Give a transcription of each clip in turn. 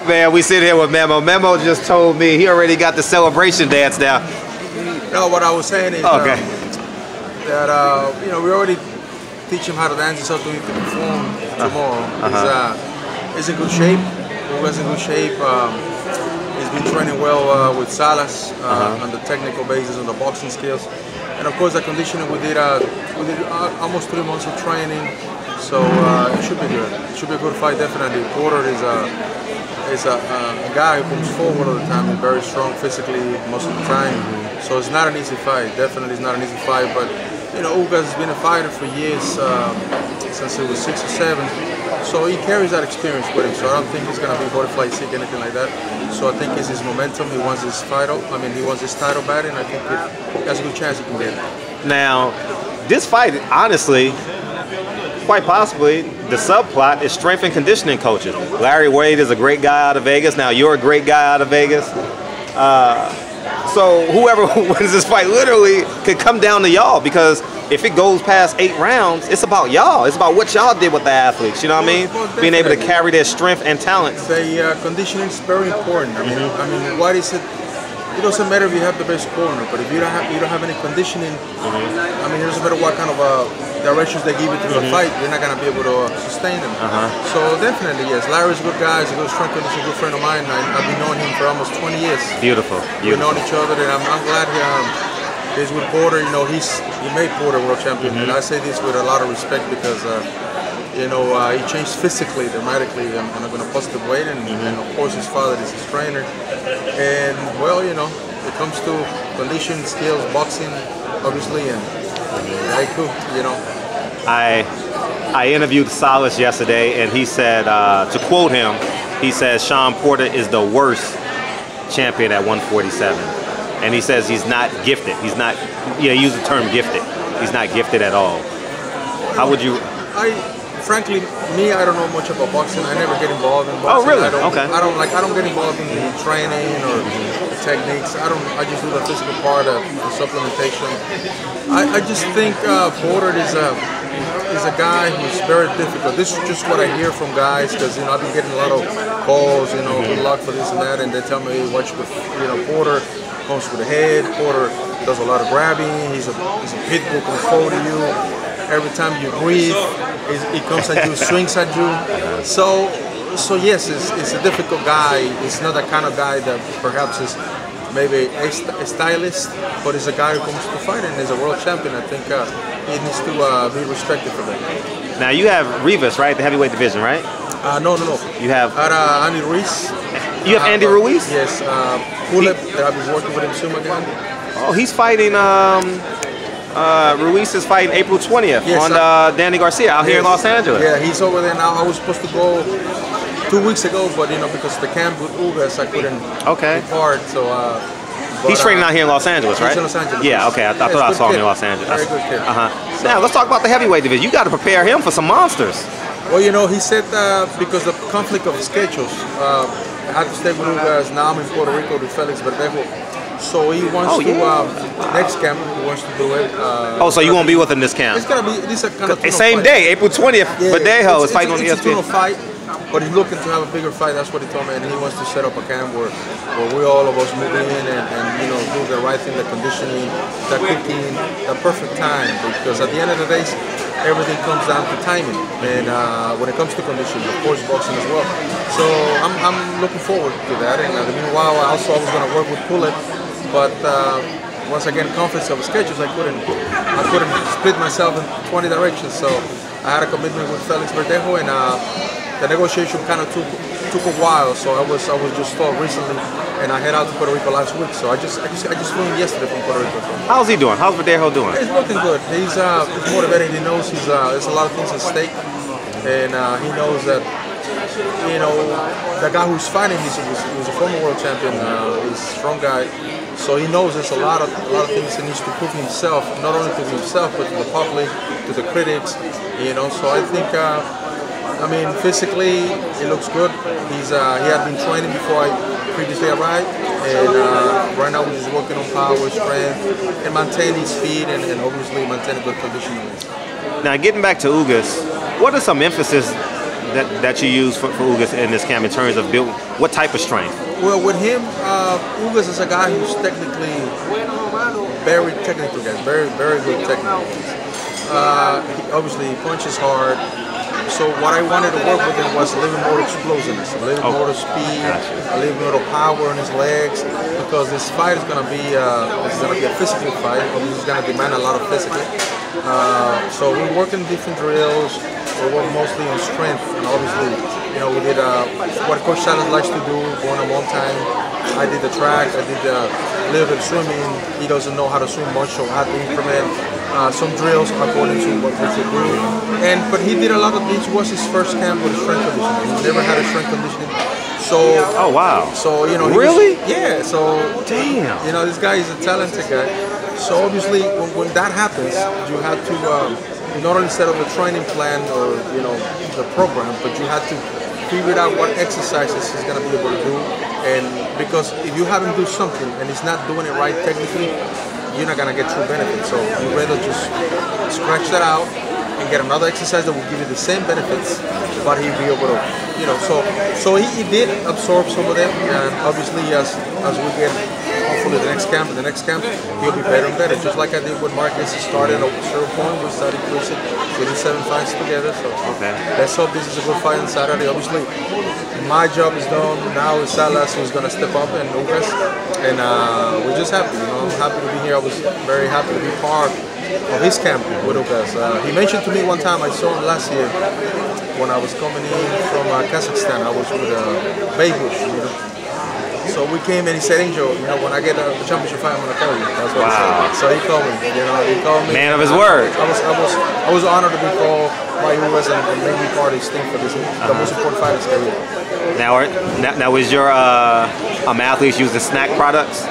Man, we sit here with Memo. Memo just told me he already got the celebration dance now. No, what I was saying is okay. That you know, we already teach him how to dance and stuff to perform tomorrow. He's in good shape. Ugas in good shape. He's been training well with Salas on the technical basis, on the boxing skills, and of course the conditioning. We did almost 3 months of training, so it should be good. It should be a good fight, definitely. Porter is a guy who comes forward all the time and very strong physically most of the time. So it's not an easy fight. Definitely, it's not an easy fight. But you know, Ugas has been a fighter for years, since he was 6 or 7. So he carries that experience with him. So I don't think he's going to be butterfly sick, anything like that. So I think it's his momentum. He wants his title. I mean, he wants his title back, and I think he has a good chance he can get it. Now, this fight, honestly, quite possibly, the subplot is strength and conditioning coaches. Larry Wade is a great guy out of Vegas. Now, you're a great guy out of Vegas. So whoever wins this fight literally could come down to y'all, because if it goes past 8 rounds, it's about y'all. It's about what y'all did with the athletes. You know what I mean? Well, being able to carry their strength and talent. The conditioning is very important. I mean, what is it? It doesn't matter if you have the best corner, but if you don't have any conditioning, I mean, it doesn't matter what kind of directions they give you to the fight, you're not gonna be able to sustain them. So definitely, yes, Larry's a good guy. He's a good strength conditioner, good friend of mine. I've been knowing him for almost 20 years. Beautiful. We've known each other, and I'm glad he's with Porter. You know, he made Porter world champion, and I say this with a lot of respect because you know, he changed physically dramatically in a positive way, and of course his father is his trainer. And well, you know, it comes to condition, skills, boxing, obviously, and very cool, you know. I interviewed Salas yesterday, and he said, to quote him, he says Sean Porter is the worst champion at 147, and he says he's not gifted. He's not. Yeah, he used the term gifted. He's not gifted at all. How would you? Frankly, I don't know much about boxing. I never get involved in boxing. Oh, really? I don't get involved in the training or the techniques. I just do the physical part of the supplementation. I just think Porter is a guy who's very difficult. This is just what I hear from guys, because you know, I've been getting a lot of calls. You know, good luck for this and that, and they tell me, watch with, you know, Porter comes with a head. Porter does a lot of grabbing. He's a pit bull, comes forward to you. Every time you breathe, he comes at you, swings at you. So yes, it's a difficult guy. It's not the kind of guy that perhaps is maybe a stylist, but he's a guy who comes to fight and is a world champion. I think he needs to be respected for that. Now you have Rivas, right? The heavyweight division, right? No. You have Andy Ruiz. You have Andy Ruiz? Yes. Pulip, that I've been working with him soon again. Oh, he's fighting. Ruiz is fighting April 20th on Danny Garcia out here in Los Angeles. Yeah, he's over there now. I was supposed to go 2 weeks ago, but you know, because of the camp with Ugas, I couldn't depart. So he's training out here in Los Angeles, right? He's in Los Angeles. Yeah, okay. I thought I saw him in Los Angeles. Very good kid. Now let's talk about the heavyweight division. You got to prepare him for some monsters. Well, you know, he said because of the conflict of schedules, I had to stay with Ugas. Now I'm in Puerto Rico with Felix Verdejo. So he wants to, next camp, he wants to do it. So you won't be with him this camp? It's going to be, this is a kind of same day, April 20th, Verdejo is fighting on ESPN. It's a tunnel fight, but he's looking to have a bigger fight, that's what he told me, and he wants to set up a camp where we all of us move in and you know, do the right thing, the conditioning, the cooking, the perfect time, because at the end of the day, everything comes down to timing, and when it comes to conditioning, of course, boxing as well. So I'm looking forward to that, and meanwhile, I was going to work with Pullet. But once again, conflicts of schedules, I couldn't split myself in 20 directions. So I had a commitment with Felix Verdejo, and the negotiation kind of took a while. So I was just told recently, and I head out to Puerto Rico last week. So I just flew in yesterday from Puerto Rico. How's he doing? How's Verdejo doing? He's looking good. He's motivated. He knows there's a lot of things at stake, and he knows that. You know, the guy who's fighting, he was a former world champion. He's a strong guy. So he knows there's a lot of things he needs to prove himself, not only to himself, but to the public, to the critics, you know. So I think, I mean, physically, it looks good. He had been training before I previously arrived, and right now we're just working on power, strength, and maintaining speed, and obviously maintaining good conditioning. Now, getting back to Ugas, what are some emphasis that you use for Ugas in this camp in terms of building? What type of strength? Well, with him, Ugas is a guy who's technically very technical guy, very good technical. He punches hard. So what I wanted to work with him was a little more explosiveness, a little more speed, a little more power in his legs, because this fight is going to be a physical fight. It's going to demand a lot of physical. So we're working different drills. We work mostly on strength, and obviously, we did what Coach Salas likes to do, going a long time. I did the track, I did a little bit of swimming. He doesn't know how to swim much, so I had to implement some drills according to what we should do. But he did a lot of these. It was his first camp with strength conditioning. He never had a strength conditioning. So oh wow. So really? Yeah. So damn. This guy is a talented guy. So obviously, when that happens, you have to not only set up the training plan or the program, but you have to figure out what exercises he's going to be able to do. And because if you have him do something and he's not doing it right technically, you're not going to get true benefits. So you'd rather just scratch that out and get another exercise that will give you the same benefits, but he'll be able to, so he did absorb some of them, and obviously as we get hopefully the next camp, he'll be better and better. Just like I did with Marcus, he started at 0 point, we started cruising, we did 7 fights together, so let's hope this is a good fight on Saturday. Obviously, my job is done, now it's Salas who's going to step up and Ugas, and we're just happy, I'm happy to be here. I was very happy to be part of his camp with Ugas. He mentioned to me one time, I saw him last year, when I was coming in from Kazakhstan, I was with Baybush, So we came and he said, Angel, when I get the championship fight, I'm gonna call you. That's what he said. So he called me. He called me. Man of his word. I was honored to be called by Ugas and make me part of his team for this the most important fight of his career. Now is your athletes using snack products?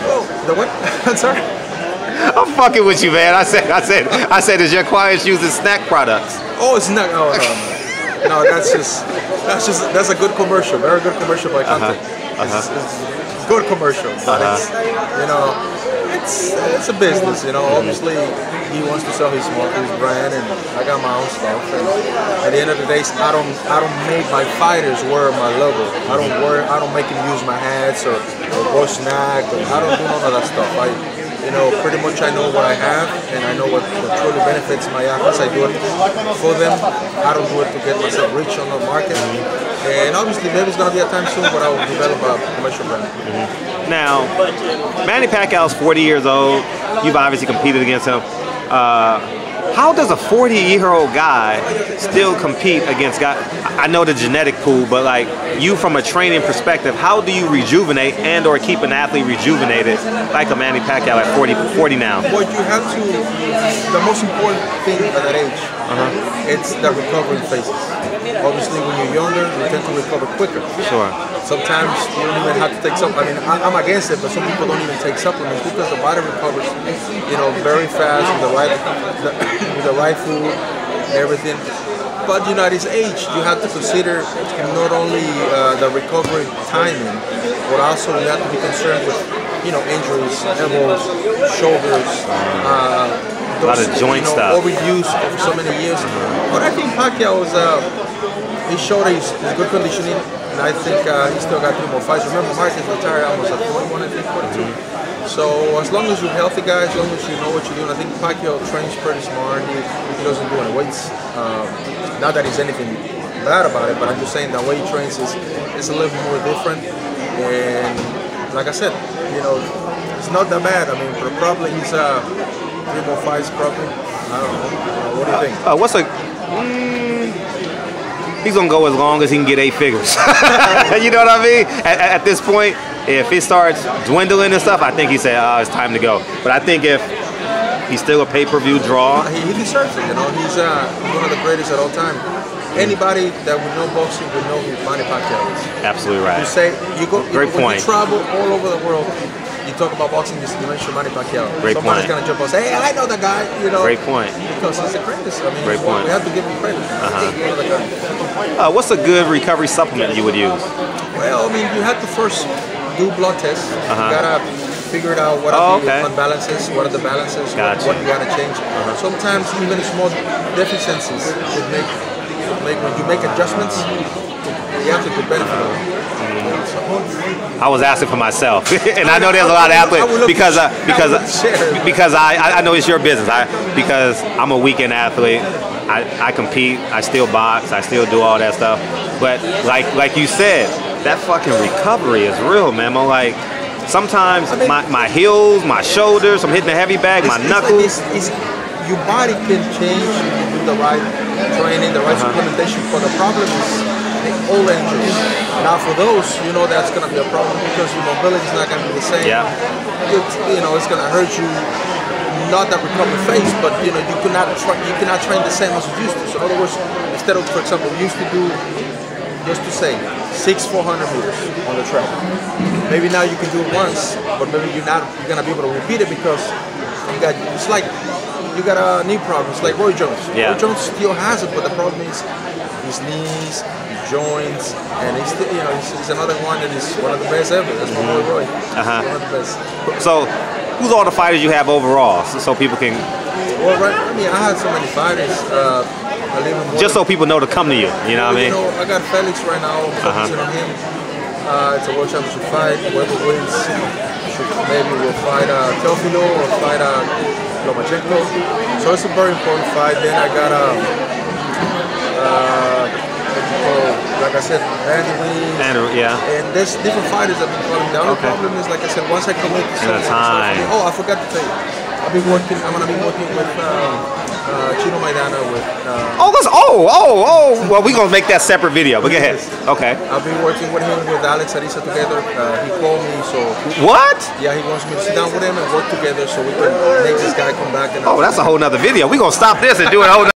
Oh, the what? I'm sorry. I'm fucking with you, man. I said, is your clients using snack products? Oh, it's not. No. No, that's a good commercial. Very good commercial by content. It's good commercial, but it's a business, Obviously, he wants to sell his brand, and I got my own stuff. And at the end of the day, I don't make my fighters wear my logo. I don't make them use my hats or go snack. I don't do none of that stuff. Pretty much I know what I have, and I know what truly benefits my athletes. I do it for them. I don't do it to get myself rich on the market. And obviously, maybe it's going to be a time soon, but I will develop a commercial brand. Now, Manny Pacquiao's 40 years old. You've obviously competed against him. How does a 40-year-old guy still compete against guys? I know the genetic pool, but like you from a training perspective, how do you rejuvenate and or keep an athlete rejuvenated like a Manny Pacquiao at 40 now? Well, you have to, the most important thing at that age, it's the recovery phases. Obviously, when you're younger, you tend to recover quicker. Sure. Sometimes you don't even have to take supplements. I mean, I'm against it, but some people don't even take supplements because the body recovers, very fast with the right food, everything. But at his age, you have to consider not only the recovery timing, but also you have to be concerned with, injuries, elbows, shoulders, a lot of joint stuff. Overuse for so many years. But I think Pacquiao was, he showed his good conditioning, and I think he still got 3 more fights. Remember, Marcus retired almost at 41, I think, 42. So as long as you're healthy, guys, as long as you know what you're doing, I think Pacquiao trains pretty smart. He doesn't do any weights. Not that he's anything bad about it, but I'm just saying the way he trains is a little more different. And like I said, it's not that bad. I mean, probably he's 3 more fights, probably. I don't know. What do you think? He's gonna go as long as he can get 8 figures. You know what I mean? At this point, if it starts dwindling and stuff, I think he said, "Oh, it's time to go." But I think if he's still a pay-per-view draw, he deserves it. He's one of the greatest at all time. Anybody that would know boxing would know who Manny Pacquiao is. Absolutely right. Great point. You travel all over the world. You talk about boxing, you mention Manny Pacquiao. Somebody's going to jump up and say, hey, I know the guy, Great point. Because he's the greatest. I mean, Great point. We have to give him credit. What's a good recovery supplement you would use? Well, I mean, you have to first do blood tests. You got to figure it out what are the unbalances, what are the balances, what you got to change. Sometimes even small deficiencies would make when you make adjustments, the athlete could benefit of it. I was asking for myself, and I know there's a lot of athletes because I know it's your business. Because I'm a weekend athlete. I compete. I still box. I still do all that stuff. But like you said, that fucking recovery is real, Memo. Like sometimes my heels, my shoulders, I'm hitting the heavy bag, my knuckles. Your body can change with the right training, the right supplementation. But the problem is the old injuries. Now for those, you know that's going to be a problem because your mobility is not going to be the same. Yeah. It's going to hurt you. Not that recovery phase, but you cannot train the same as you used to. So in other words, instead of, for example, you used to do, just to say, 400 meters on the track. Maybe now you can do it once, but maybe you're gonna be able to repeat it because it's like you got a knee problem. It's like Roy Jones. Yeah. Roy Jones still has it, but the problem is his knees, his joints, and he's still, he's another one that is one of the best ever. That's my boy Roy. One of the best. So, who's all the fighters you have overall, so people can? Well, I had so many fighters. Just so people know to come to you. You know what I mean? I got Felix right now. Focusing on him. It's a world championship fight. Whoever wins, maybe will fight Teofilo or fight Lomachenko. So it's a very important fight. Then I got like I said, Andrew, yeah. And there's different fighters that have been calling. The only problem is, like I said, once I commit to something, I forgot to tell you. I'm gonna be working with Chino Maidana with. Well, we're gonna make that separate video. But go ahead. Okay. I've been working with him with Alex Ariza together. He called me, so. What? Yeah, he wants me to sit down with him and work together so we can make this guy come back. And that's a whole nother video. We're gonna stop this and do it a whole.